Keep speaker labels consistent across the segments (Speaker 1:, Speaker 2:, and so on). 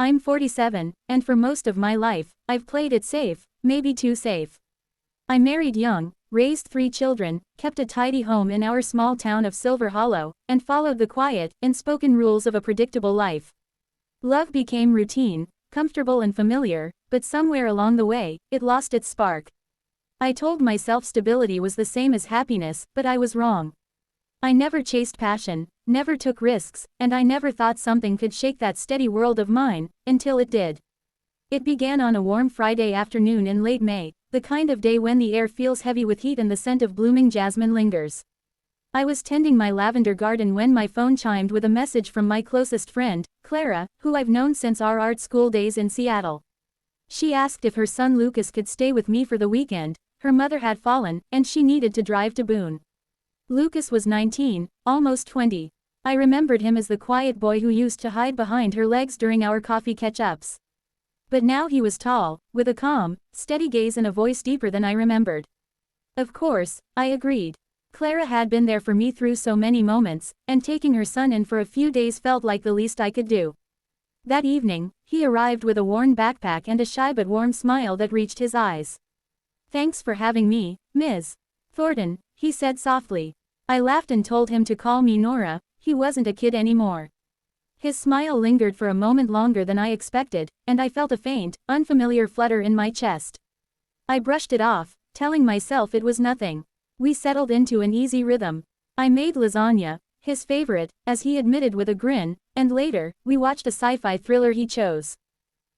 Speaker 1: I'm 47, and for most of my life, I've played it safe, maybe too safe. I married young, raised 3 children, kept a tidy home in our small town of Silver Hollow, and followed the quiet, unspoken rules of a predictable life. Love became routine, comfortable and familiar, but somewhere along the way, it lost its spark. I told myself stability was the same as happiness, but I was wrong. I never chased passion, never took risks, and I never thought something could shake that steady world of mine, until it did. It began on a warm Friday afternoon in late May, the kind of day when the air feels heavy with heat and the scent of blooming jasmine lingers. I was tending my lavender garden when my phone chimed with a message from my closest friend, Clara, who I've known since our art school days in Seattle. She asked if her son Lucas could stay with me for the weekend. Her mother had fallen, and she needed to drive to Boone. Lucas was 19, almost 20. I remembered him as the quiet boy who used to hide behind her legs during our coffee catch-ups. But now he was tall, with a calm, steady gaze and a voice deeper than I remembered. Of course, I agreed. Clara had been there for me through so many moments, and taking her son in for a few days felt like the least I could do. That evening, he arrived with a worn backpack and a shy but warm smile that reached his eyes. "Thanks for having me, Ms. Thornton," he said softly. I laughed and told him to call me Nora. He wasn't a kid anymore. His smile lingered for a moment longer than I expected, and I felt a faint, unfamiliar flutter in my chest. I brushed it off, telling myself it was nothing. We settled into an easy rhythm. I made lasagna, his favorite, as he admitted with a grin, and later, we watched a sci-fi thriller he chose.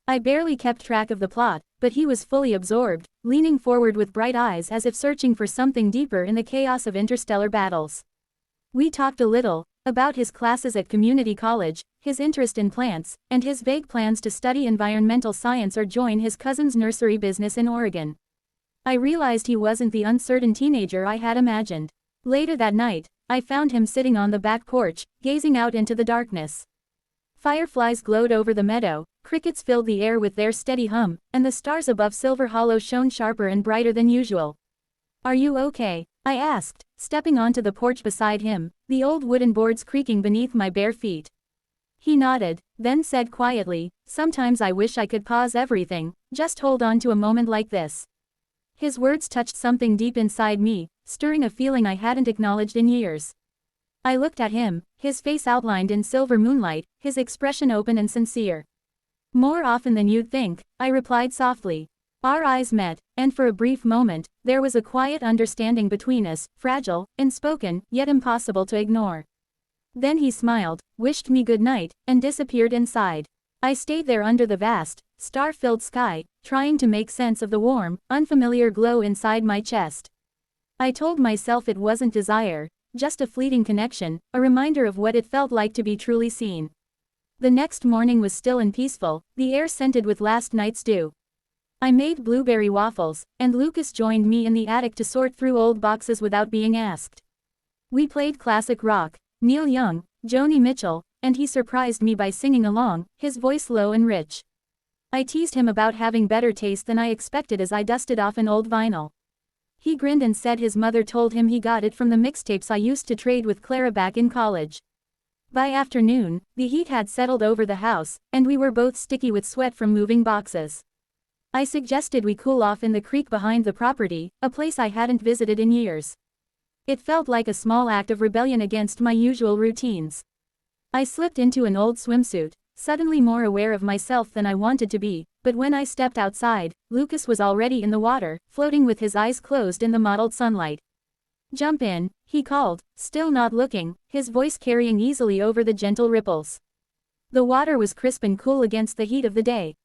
Speaker 1: I barely kept track of the plot, but he was fully absorbed, leaning forward with bright eyes as if searching for something deeper in the chaos of interstellar battles. We talked a little, about his classes at community college, his interest in plants, and his vague plans to study environmental science or join his cousin's nursery business in Oregon. I realized he wasn't the uncertain teenager I had imagined. Later that night, I found him sitting on the back porch, gazing out into the darkness. Fireflies glowed over the meadow, crickets filled the air with their steady hum, and the stars above Silver Hollow shone sharper and brighter than usual. "Are you okay?" I asked, stepping onto the porch beside him, the old wooden boards creaking beneath my bare feet. He nodded, then said quietly, "Sometimes I wish I could pause everything, just hold on to a moment like this." His words touched something deep inside me, stirring a feeling I hadn't acknowledged in years. I looked at him, his face outlined in silver moonlight, his expression open and sincere. "More often than you'd think," I replied softly. Our eyes met, and for a brief moment, there was a quiet understanding between us, fragile, unspoken, yet impossible to ignore. Then he smiled, wished me good night, and disappeared inside. I stayed there under the vast, star-filled sky, trying to make sense of the warm, unfamiliar glow inside my chest. I told myself it wasn't desire, just a fleeting connection, a reminder of what it felt like to be truly seen. The next morning was still and peaceful, the air scented with last night's dew. I made blueberry waffles, and Lucas joined me in the attic to sort through old boxes without being asked. We played classic rock, Neil Young, Joni Mitchell, and he surprised me by singing along, his voice low and rich. I teased him about having better taste than I expected as I dusted off an old vinyl. He grinned and said his mother told him he got it from the mixtapes I used to trade with Clara back in college. By afternoon, the heat had settled over the house, and we were both sticky with sweat from moving boxes. I suggested we cool off in the creek behind the property, a place I hadn't visited in years. It felt like a small act of rebellion against my usual routines. I slipped into an old swimsuit, suddenly more aware of myself than I wanted to be, but when I stepped outside, Lucas was already in the water, floating with his eyes closed in the mottled sunlight. "Jump in," he called, still not looking, his voice carrying easily over the gentle ripples. The water was crisp and cool against the heat of the day.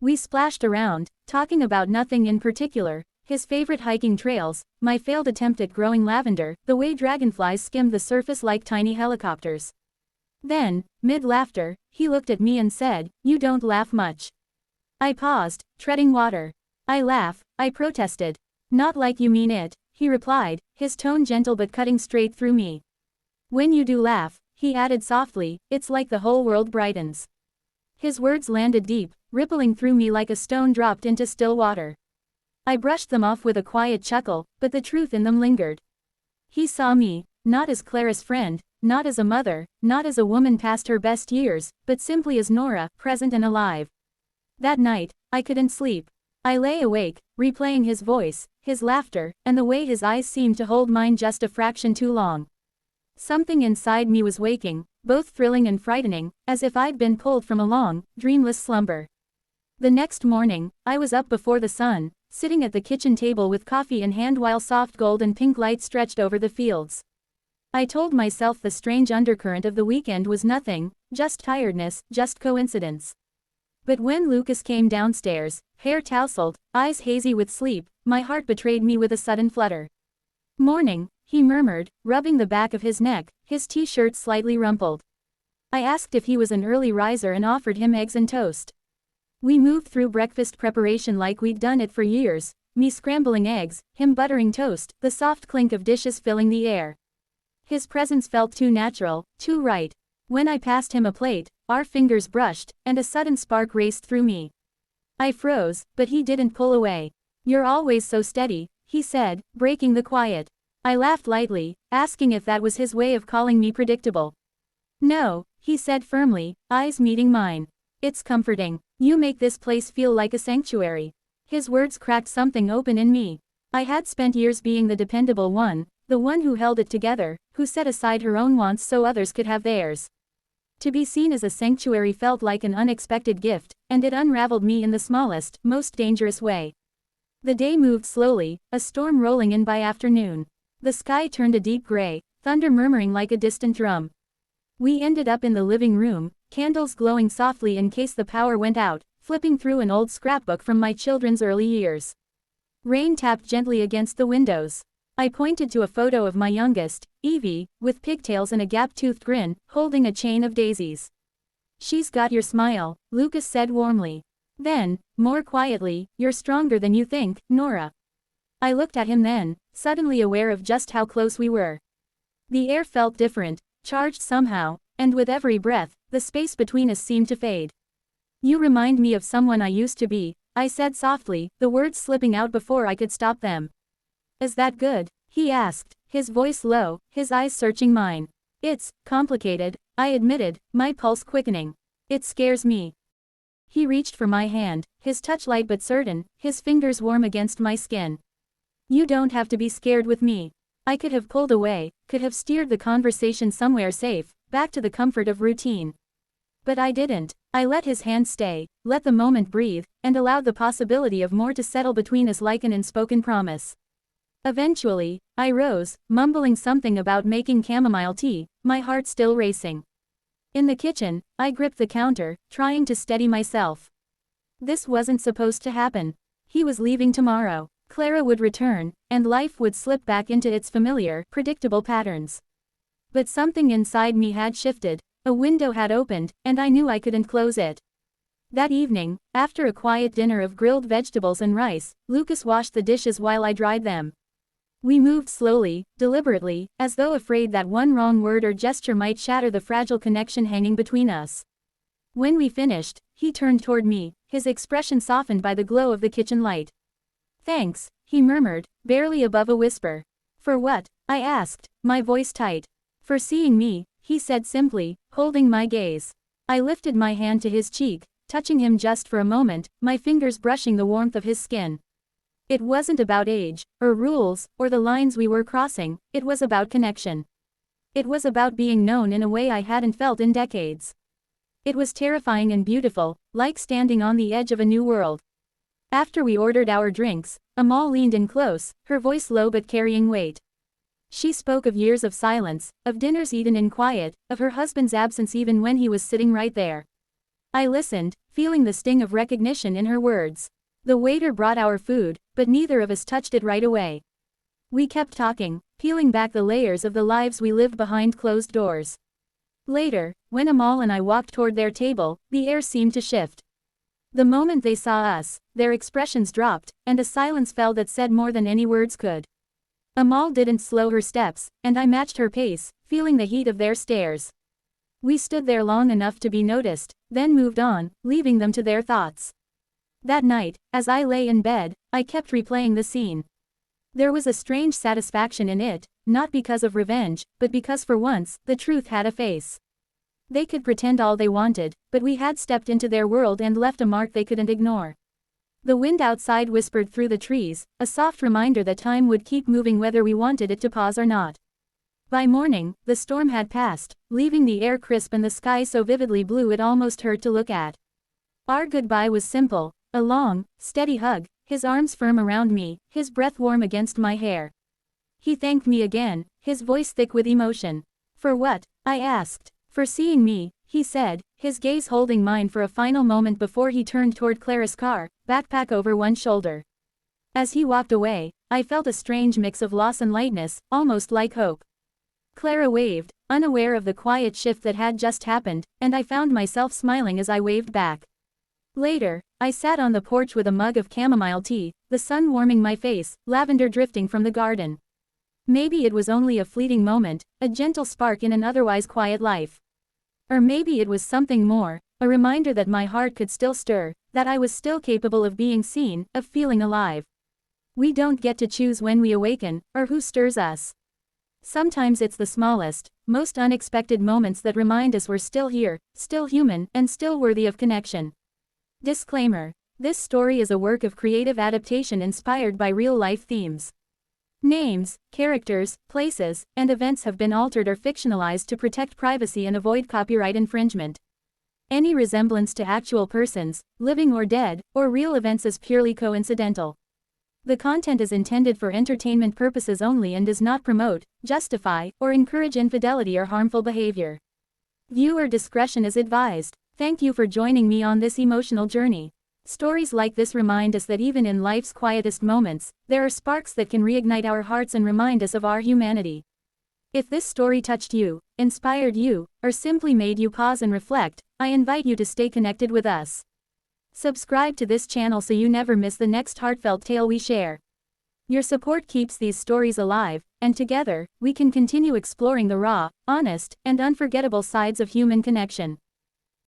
Speaker 1: We splashed around, talking about nothing in particular, his favorite hiking trails, my failed attempt at growing lavender, the way dragonflies skimmed the surface like tiny helicopters. Then, mid-laughter, he looked at me and said, "You don't laugh much." I paused, treading water. "I laugh," I protested. "Not like you mean it," he replied, his tone gentle but cutting straight through me. "When you do laugh," he added softly, "it's like the whole world brightens." His words landed deep, rippling through me like a stone dropped into still water. I brushed them off with a quiet chuckle, but the truth in them lingered. He saw me, not as Clara's friend, not as a mother, not as a woman past her best years, but simply as Nora, present and alive. That night, I couldn't sleep. I lay awake, replaying his voice, his laughter, and the way his eyes seemed to hold mine just a fraction too long. Something inside me was waking, both thrilling and frightening, as if I'd been pulled from a long, dreamless slumber. The next morning, I was up before the sun, sitting at the kitchen table with coffee in hand while soft gold and pink light stretched over the fields. I told myself the strange undercurrent of the weekend was nothing, just tiredness, just coincidence. But when Lucas came downstairs, hair tousled, eyes hazy with sleep, my heart betrayed me with a sudden flutter. "Morning," he murmured, rubbing the back of his neck, his t-shirt slightly rumpled. I asked if he was an early riser and offered him eggs and toast. We moved through breakfast preparation like we'd done it for years, me scrambling eggs, him buttering toast, the soft clink of dishes filling the air. His presence felt too natural, too right. When I passed him a plate, our fingers brushed, and a sudden spark raced through me. I froze, but he didn't pull away. "You're always so steady," he said, breaking the quiet. I laughed lightly, asking if that was his way of calling me predictable. "No," he said firmly, eyes meeting mine. "It's comforting. You make this place feel like a sanctuary." His words cracked something open in me. I had spent years being the dependable one, the one who held it together, who set aside her own wants so others could have theirs. To be seen as a sanctuary felt like an unexpected gift, and it unraveled me in the smallest, most dangerous way. The day moved slowly, a storm rolling in by afternoon. The sky turned a deep gray, thunder murmuring like a distant drum. We ended up in the living room, candles glowing softly in case the power went out, flipping through an old scrapbook from my children's early years. Rain tapped gently against the windows. I pointed to a photo of my youngest, Evie, with pigtails and a gap-toothed grin, holding a chain of daisies. "She's got your smile," Lucas said warmly. Then, more quietly, "You're stronger than you think, Nora." I looked at him then, suddenly aware of just how close we were. The air felt different, charged somehow, and with every breath, the space between us seemed to fade. "You remind me of someone I used to be," I said softly, the words slipping out before I could stop them. "Is that good?" he asked, his voice low, his eyes searching mine. "It's complicated," I admitted, my pulse quickening. "It scares me." He reached for my hand, his touch light but certain, his fingers warm against my skin. "You don't have to be scared with me." I could have pulled away, could have steered the conversation somewhere safe, back to the comfort of routine. But I didn't. I let his hand stay, let the moment breathe, and allowed the possibility of more to settle between us like an unspoken promise. Eventually, I rose, mumbling something about making chamomile tea, my heart still racing. In the kitchen, I gripped the counter, trying to steady myself. This wasn't supposed to happen. He was leaving tomorrow. Clara would return, and life would slip back into its familiar, predictable patterns. But something inside me had shifted, a window had opened, and I knew I couldn't close it. That evening, after a quiet dinner of grilled vegetables and rice, Lucas washed the dishes while I dried them. We moved slowly, deliberately, as though afraid that one wrong word or gesture might shatter the fragile connection hanging between us. When we finished, he turned toward me, his expression softened by the glow of the kitchen light. "Thanks," he murmured, barely above a whisper. "For what?" I asked, my voice tight. "For seeing me," he said simply, holding my gaze. I lifted my hand to his cheek, touching him just for a moment, my fingers brushing the warmth of his skin. It wasn't about age, or rules, or the lines we were crossing, it was about connection. It was about being known in a way I hadn't felt in decades. It was terrifying and beautiful, like standing on the edge of a new world. After we ordered our drinks, Amal leaned in close, her voice low but carrying weight. She spoke of years of silence, of dinners eaten in quiet, of her husband's absence even when he was sitting right there. I listened, feeling the sting of recognition in her words. The waiter brought our food, but neither of us touched it right away. We kept talking, peeling back the layers of the lives we lived behind closed doors. Later, when Amal and I walked toward their table, the air seemed to shift. The moment they saw us, their expressions dropped, and a silence fell that said more than any words could. Amal didn't slow her steps, and I matched her pace, feeling the heat of their stares. We stood there long enough to be noticed, then moved on, leaving them to their thoughts. That night, as I lay in bed, I kept replaying the scene. There was a strange satisfaction in it, not because of revenge, but because for once, the truth had a face. They could pretend all they wanted, but we had stepped into their world and left a mark they couldn't ignore. The wind outside whispered through the trees, a soft reminder that time would keep moving whether we wanted it to pause or not. By morning, the storm had passed, leaving the air crisp and the sky so vividly blue it almost hurt to look at. Our goodbye was simple, a long, steady hug, his arms firm around me, his breath warm against my hair. He thanked me again, his voice thick with emotion. For what? I asked. For seeing me, he said, his gaze holding mine for a final moment before he turned toward Clara's car, backpack over one shoulder. As he walked away, I felt a strange mix of loss and lightness, almost like hope. Clara waved, unaware of the quiet shift that had just happened, and I found myself smiling as I waved back. Later, I sat on the porch with a mug of chamomile tea, the sun warming my face, lavender drifting from the garden. Maybe it was only a fleeting moment, a gentle spark in an otherwise quiet life. Or maybe it was something more, a reminder that my heart could still stir, that I was still capable of being seen, of feeling alive. We don't get to choose when we awaken, or who stirs us. Sometimes it's the smallest, most unexpected moments that remind us we're still here, still human, and still worthy of connection. Disclaimer: this story is a work of creative adaptation inspired by real-life themes. Names, characters, places, and events have been altered or fictionalized to protect privacy and avoid copyright infringement. Any resemblance to actual persons, living or dead, or real events is purely coincidental. The content is intended for entertainment purposes only and does not promote, justify, or encourage infidelity or harmful behavior. Viewer discretion is advised. Thank you for joining me on this emotional journey. Stories like this remind us that even in life's quietest moments, there are sparks that can reignite our hearts and remind us of our humanity. If this story touched you, inspired you, or simply made you pause and reflect, I invite you to stay connected with us. Subscribe to this channel so you never miss the next heartfelt tale we share. Your support keeps these stories alive, and together, we can continue exploring the raw, honest, and unforgettable sides of human connection.